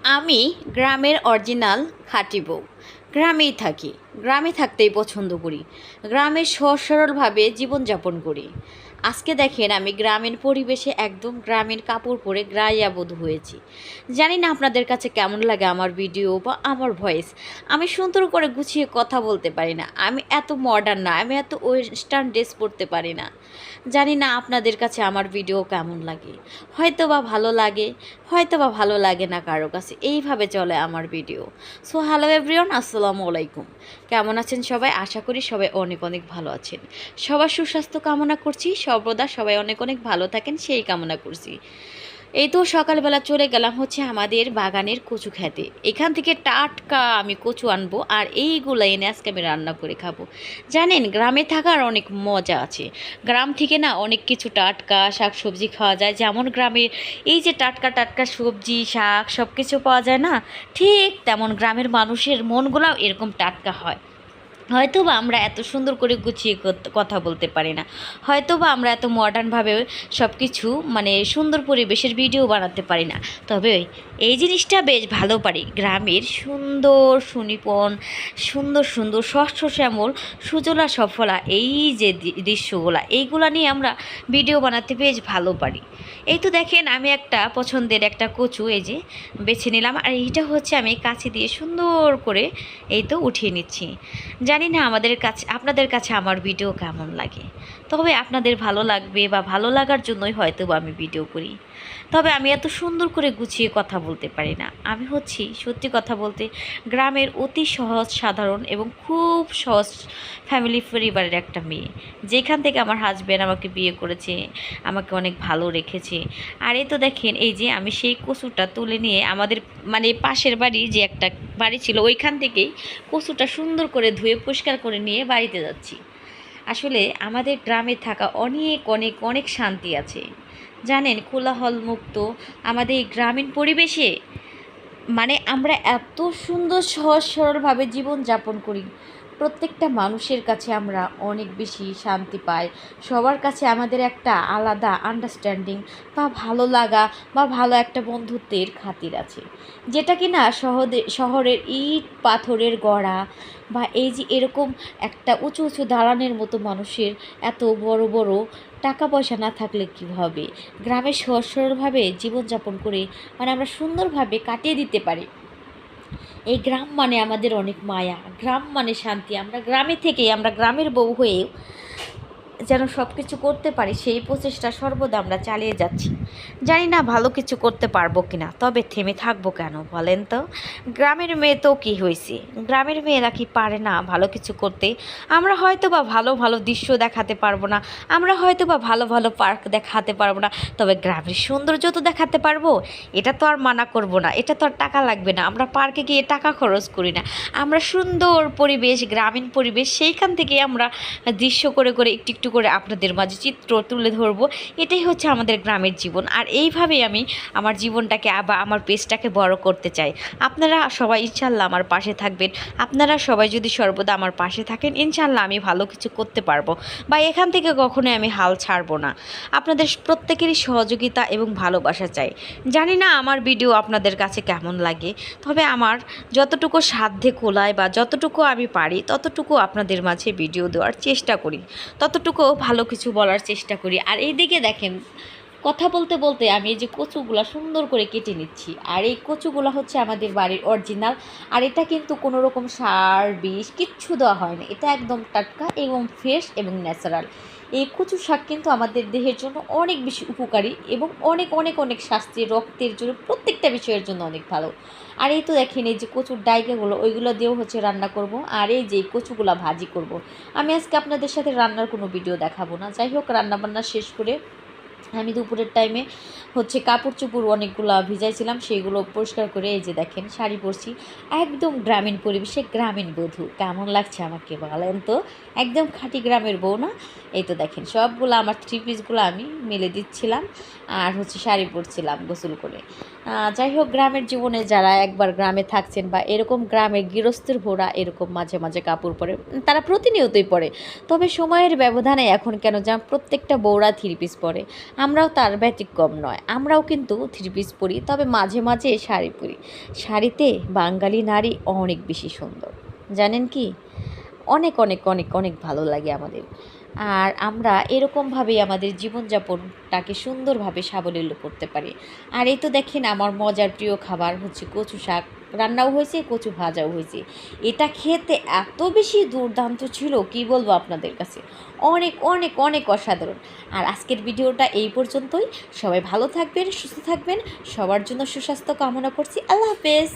আমি গ্রামের অরিজিনাল খাঁটি বউ। গ্রামেই থাকি, গ্রামে থাকতেই পছন্দ করি, গ্রামে সহজ সরলভাবে জীবনযাপন করি। আজকে দেখেন আমি গ্রামীণ পরিবেশে একদম গ্রামীণ কাপড় পরে গ্রাম্যবধূ হয়েছি। জানি না আপনাদের কাছে কেমন লাগে আমার ভিডিও বা আমার ভয়েস। আমি সুন্দর করে গুছিয়ে কথা বলতে পারি না, আমি এত মডার্ন না, আমি এত ওয়েস্টার্ন ড্রেস পরতে পারি না। জানি না আপনাদের কাছে আমার ভিডিও কেমন লাগে, হয়তো বা ভালো লাগে, হয়তো বা ভালো লাগে না কারো কাছে। এইভাবে চলে আমার ভিডিও। সো হ্যালো এভরিওয়ান, আসসালামু আলাইকুম। কেমন আছেন সবাই? আশা করি সবাই অনেক অনেক ভালো আছেন। সবার সুস্বাস্থ্য কামনা করছি, সর্বদা সবাই অনেক অনেক ভালো থাকেন সেই কামনা করছি। এই তো সকালবেলা চলে গেলাম হচ্ছে আমাদের বাগানের কচু খেতে। এখান থেকে টাটকা আমি কচু আনবো আর এইগুলো এনে আজকে আমি রান্না করে খাবো। জানেন গ্রামে থাকার অনেক মজা আছে। গ্রাম থেকে না অনেক কিছু টাটকা শাক সবজি খাওয়া যায়, যেমন গ্রামে এই যে টাটকা টাটকা সবজি শাক সব কিছু পাওয়া যায় না, ঠিক তেমন গ্রামের মানুষের মনগুলাও এরকম টাটকা হয়। হয়তো বা আমরা এত সুন্দর করে গুছিয়ে কথা বলতে পারি না, হয়তো বা আমরা এত মডার্নভাবে সব কিছু মানে সুন্দর পরিবেশের ভিডিও বানাতে পারি না, তবে এই জিনিসটা বেশ ভালো পারি। গ্রামের সুন্দর সুনিপন সুন্দর সুন্দর শস্য শ্যামল সুজলা সফলা এই যে দৃশ্যগুলা, এইগুলা নিয়ে আমরা ভিডিও বানাতে বেশ ভালো পারি। এই তো দেখেন আমি একটা পছন্দের একটা কচু এই যে বেছে নিলাম, আর এইটা হচ্ছে আমি কাছে দিয়ে সুন্দর করে এই তো উঠিয়ে নিচ্ছি। জানি না আপনাদের কাছে আমার ভিডিও কেমন লাগে, তবে আপনাদের ভালো লাগবে বা ভালো লাগার জন্যই হয়তো বা আমি ভিডিও করি। তবে আমি এত সুন্দর করে গুছিয়ে কথা বলতে পারি না। আমি হচ্ছি সত্যি কথা বলতে গ্রামের অতি সহজ সাধারণ এবং খুব সহজ ফ্যামিলি পরিবারের একটা মেয়ে, যেখান থেকে আমার হাজব্যান্ড আমাকে বিয়ে করেছে, আমাকে অনেক ভালো রেখেছে। আর এই তো দেখেন এই যে আমি সেই কচুটা তুলে নিয়ে আমাদের মানে পাশের বাড়ি যে একটা বাড়ি ছিল ওইখান থেকেই কচুটা সুন্দর করে ধুয়ে পরিষ্কার করে নিয়ে বাড়িতে যাচ্ছি। আসলে আমাদের গ্রামে থাকা অনেক অনেক অনেক শান্তি আছে। জানেন কোলাহল মুক্ত আমাদের এই গ্রামীণ পরিবেশে মানে আমরা এত সুন্দর সহজ সরলভাবে জীবনযাপন করি। প্রত্যেকটা মানুষের কাছে আমরা অনেক বেশি শান্তি পাই। সবার কাছে আমাদের একটা আলাদা আন্ডারস্ট্যান্ডিং বা ভালো লাগা বা ভালো একটা বন্ধুত্বের খাতির আছে, যেটা কি না শহরের ইট পাথরের গড়া বা এই যে এরকম একটা উঁচু উঁচু দালানের মতো মানুষের এত বড় বড় টাকা পয়সা না থাকলে কী হবে, গ্রামে সহজ সরলভাবে জীবনযাপন করে মানে আমরা সুন্দরভাবে কাটিয়ে দিতে পারি। এই গ্রাম মানে আমাদের অনেক মায়া, গ্রাম মানে শান্তি। আমরা গ্রামে থেকেই আমরা গ্রামের বউ হয়ে যেন সব কিছু করতে পারি সেই প্রচেষ্টা সর্বদা আমরা চালিয়ে যাচ্ছি। জানি না ভালো কিছু করতে পারবো কিনা, তবে থেমে থাকবো কেন বলেন তো? গ্রামের মেয়ে তো কী হয়েছে, গ্রামের মেয়েরা কি পারে না ভালো কিছু করতে? আমরা হয়তো বা ভালো ভালো দৃশ্য দেখাতে পারবো না, আমরা হয়তো বা ভালো ভালো পার্ক দেখাতে পারবো না, তবে গ্রামের সৌন্দর্য তো দেখাতে পারবো। এটা তো আর মানা করবো না, এটা তো আর টাকা লাগবে না, আমরা পার্কে গিয়ে টাকা খরচ করি না। আমরা সুন্দর পরিবেশ গ্রামীণ পরিবেশ সেইখান থেকে আমরা দৃশ্য করে করে একটু একটু করে আপনাদের মাঝে চিত্র তুলে ধরবো। এটাই হচ্ছে আমাদের গ্রামের জীবন, আর এইভাবেই আমি আমার জীবনটাকে বা আমার পেজটাকে বড় করতে চাই। আপনারা সবাই ইনশাল্লাহ আমার পাশে থাকবেন। আপনারা সবাই যদি সর্বদা আমার পাশে থাকেন, ইনশাল্লাহ আমি ভালো কিছু করতে পারবো বা এখান থেকে কখনোই আমি হাল ছাড়বো না। আপনাদের প্রত্যেকেরই সহযোগিতা এবং ভালোবাসা চাই। জানি না আমার ভিডিও আপনাদের কাছে কেমন লাগে, তবে আমার যতটুকু সাধ্যে কোলায় বা যতটুকু আমি পারি ততটুকু আপনাদের মাঝে ভিডিও দেওয়ার চেষ্টা করি, ততটুকু ভালো কিছু বলার চেষ্টা করি। আর এই দিকে দেখেন কথা বলতে বলতে আমি এই যে কচুগুলা সুন্দর করে কেটে নিচ্ছি, আর এই কচুগুলা হচ্ছে আমাদের বাড়ির অরিজিনাল। আর এটা কিন্তু কোনো রকম সার বিষ কিচ্ছু দেওয়া হয় না, এটা একদম টাটকা এবং ফ্রেশ এবং ন্যাচারাল। এই কচু শাক কিন্তু আমাদের দেহের জন্য অনেক বেশি উপকারী এবং অনেক অনেক অনেক স্বাস্থ্যের রক্তের জন্য প্রত্যেকটা বিষয়ের জন্য অনেক ভালো। আর এই তো দেখেন এই যে কচুর ডাইকাগুলো ওইগুলো দিয়েও হচ্ছে রান্না করব, আর এই যে কচুগুলা ভাজি করব। আমি আজকে আপনাদের সাথে রান্নার কোনো ভিডিও দেখাবো না। যাই হোক রান্নাবান্না শেষ করে আমি দুপুরের টাইমে হচ্ছে কাপড় চোপড় অনেকগুলো ভিজাইছিলাম, সেইগুলো পরিষ্কার করে এই যে দেখেন শাড়ি পরছি। একদম গ্রামীণ পরিবেশে গ্রামীণ বধূ কেমন লাগছে আমাকে বলেন তো? একদম খাঁটি গ্রামের বউ না? এই তো দেখেন সবগুলো আমার থ্রি পিসগুলো আমি মেলে দিচ্ছিলাম আর হচ্ছে শাড়ি পরছিলাম গোসল করে। যাই হোক গ্রামের জীবনে যারা একবার গ্রামে থাকছেন বা এরকম গ্রামের গৃহস্থের ভোরা এরকম মাঝে মাঝে কাপড় পরে, তারা প্রতিনিয়তই পরে, তবে সময়ের ব্যবধানে এখন কেন যা প্রত্যেকটা বউরা থ্রি পিস পরে। আমরাও তার ব্যতিক্রম নয়, আমরাও কিন্তু থ্রি পিস পরি, তবে মাঝে মাঝে শাড়ি পরি। শাড়িতে বাঙালি নারী অনেক বেশি সুন্দর, জানেন কি? অনেক অনেক অনেক অনেক ভালো লাগে আমাদের। আর আমরা এরকমভাবেই আমাদের জীবনযাপনটাকে সুন্দরভাবে সাবলীল করতে পারি। আর এই তো দেখেন, আমার মজার প্রিয় খাবার হচ্ছে কচু শাক, রান্নাও হয়েছে, কচু ভাজাও হয়েছে। এটা খেতে এত বেশি দুর্দান্ত ছিল, কি বলবো আপনাদের কাছে, অনেক অনেক অনেক অসাধারণ। আর আজকের ভিডিওটা এই পর্যন্তই। সবাই ভালো থাকবেন, সুস্থ থাকবেন, সবার জন্য সুস্বাস্থ্য কামনা করছি। আল্লাহ হাফেজ।